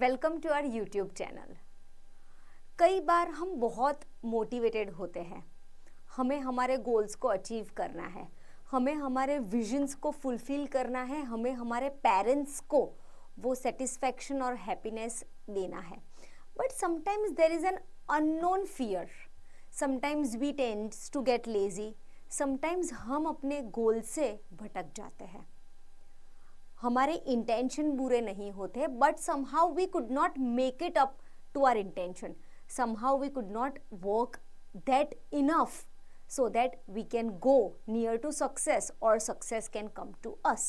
Welcome to our YouTube channel. कई बार हम बहुत मोटिवेटेड होते हैं, हमें हमारे गोल्स को अचीव करना है, हमें हमारे विजन्स को फुलफिल करना है, हमें हमारे पेरेंट्स को वो सेटिस्फैक्शन और हैप्पीनेस देना है। But sometimes there is an unknown fear, sometimes we tends to get lazy, sometimes हम अपने गोल से भटक जाते हैं। हमारे इंटेंशन बुरे नहीं होते, but somehow we could not make it up to our intention, somehow we could not work that enough so that we can go near to success or success can come to us.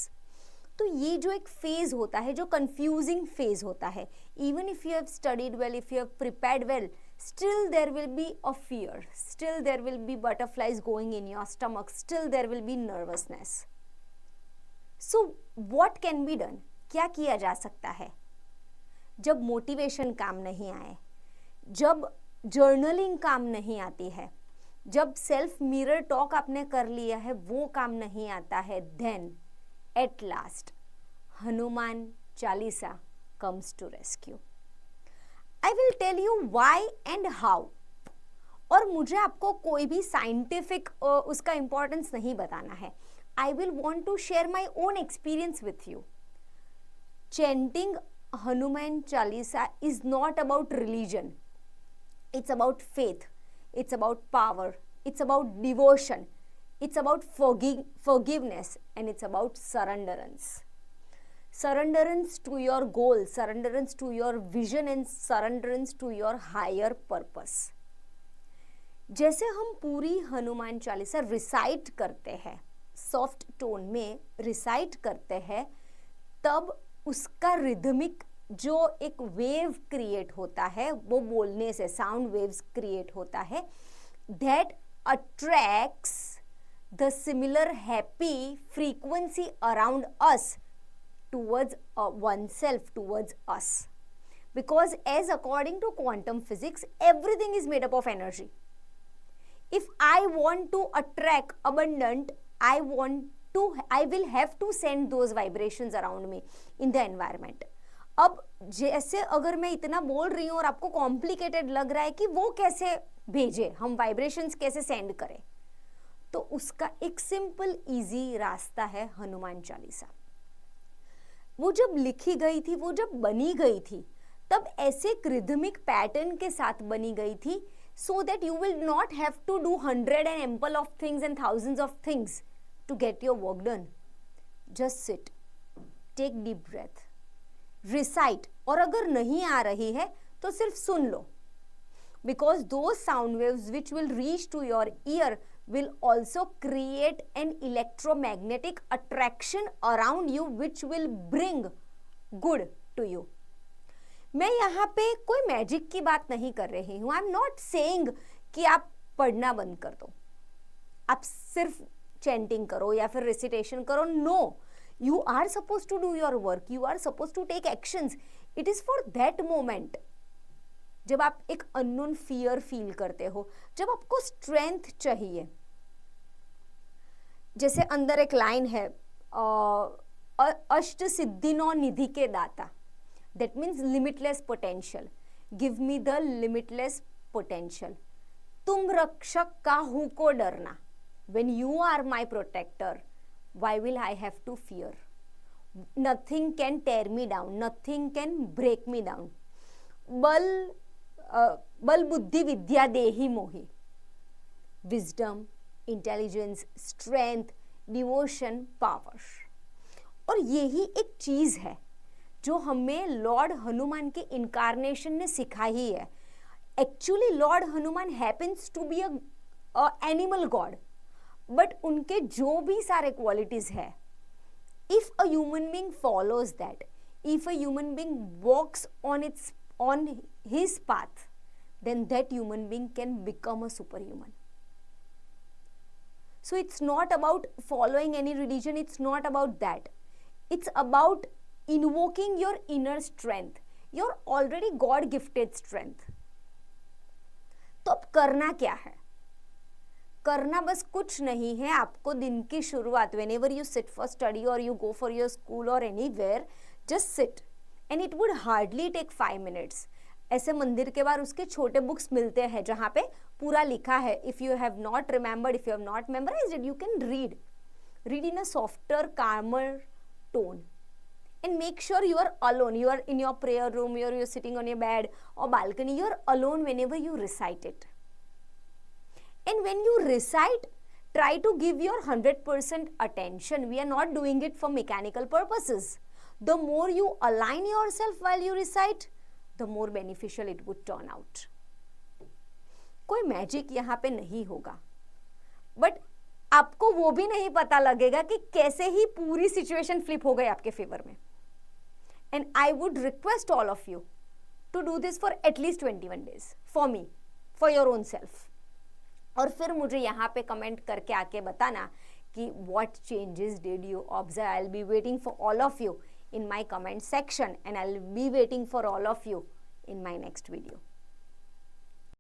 तो ये जो एक phase होता है, जो confusing phase होता है, even if you have studied well, if you have prepared well, still there will be a fear, still there will be butterflies going in your stomach, still there will be nervousness. So what can be done? क्या किया जा सकता है जब motivation काम नहीं आए, जब जर्नलिंग काम नहीं आती है, जब सेल्फ मिरर टॉक आपने कर लिया है वो काम नहीं आता है, then at last Hanuman Chalisa comes to rescue. I will tell you why and how. और मुझे आपको कोई भी साइंटिफिक उसका इंपॉर्टेंस नहीं बताना है। I will want to share my own experience with you. Chanting Hanuman Chalisa is not about religion, it's about faith, it's about power, it's about devotion, it's about forgiveness, and it's about surrenderance. Surrenderance to your goal, surrenderance to your vision, and surrenderance to your higher purpose. जैसे हम पूरी Hanuman Chalisa recite करते हैं, soft tone में recite करते हैं, तब उसका रिदमिक जो एक वेव क्रिएट होता है, वो बोलने से साउंड वेव्स क्रिएट होता है, that attracts the similar happy frequency around us towards oneself, towards us, because as according to quantum physics everything is made up of energy. If I want to attract abundant, I will have to send those vibrations around me in the environment. अब जैसे अगर मैं इतना बोल रही हूँ और आपको कॉम्प्लिकेटेड लग रहा है कि वो कैसे भेजे, हम वाइब्रेशंस कैसे सेंड करें, तो उसका एक सिंपल इजी रास्ता है हनुमान चालीसा. वो जब लिखी गई थी, वो जब बनी गई थी, तब ऐसे एक रिदमिक पैटर्न के साथ बनी गई थी, so that you will not have to do 100 and ample of things and thousands of things to get your work done. Just sit, take deep breath, recite, और अगर नहीं आ रही है तो सिर्फ सुन लो, because those sound waves which will reach to your ear will also create an electromagnetic attraction around you which will bring good to you. मैं यहाँ पे कोई मैजिक की बात नहीं कर रही हूँ. आई एम नॉट सेइंग कि आप पढ़ना बंद कर दो, आप सिर्फ चैंटिंग करो या फिर रिसिटेशन करो. No, you are supposed to do your work, you are supposed to take actions. It is for that moment. जब आप एक unknown fear feel करते हो, जब आपको strength चाहिए, जैसे अंदर एक लाइन है, अष्ट सिद्धिनो निधि के दाता, that means limitless potential. Give me the limitless potential. तुम रक्षक का हूँ को डरना. When you are my protector, why will I have to fear? Nothing can tear me down, nothing can break me down. बल बुद्धि विद्या देहि मोहि. Wisdom, intelligence, strength, devotion, power. और यही एक चीज है जो हमें लॉर्ड हनुमान के इनकारनेशन ने सिखाई है. Actually Lord Hanuman happens to be a animal god, but उनके जो भी सारे क्वालिटीज है, if a human being follows that, if a human being walks on his path, then that human being can become a super human. So it's not about following any religion, it's not about that, it's about invoking your inner strength, your already God gifted strength. तो अब करना क्या है? करना बस कुछ नहीं है. आपको दिन की शुरुआत, whenever you sit for study or you go for your school or anywhere, just sit and it would hardly take 5 minutes. ऐसे मंदिर के बाहर उसके छोटे बुक्स मिलते हैं जहाँ पे पूरा लिखा है. If you have not remembered, if you have not memorised it, you can read in a softer, calmer tone. And make sure you are alone. You are in your prayer room, you're sitting on your bed or balcony. You're alone whenever you recite it. And when you recite, try to give your 100% attention. We are not doing it for mechanical purposes. The more you align yourself while you recite, the more beneficial it would turn out. कोई magic यहाँ पे नहीं होगा, but आपको वो भी नहीं पता लगेगा कि कैसे ही पूरी सिचुएशन फ्लिप हो गई आपके फेवर में. And I would request all of you to do this for at least 21 days for me, for your own self. और फिर मुझे यहाँ पे कमेंट करके आके बताना कि what changes did you observe. I will be waiting for all of you in my comment section, and I'll be waiting for all of you in my next video.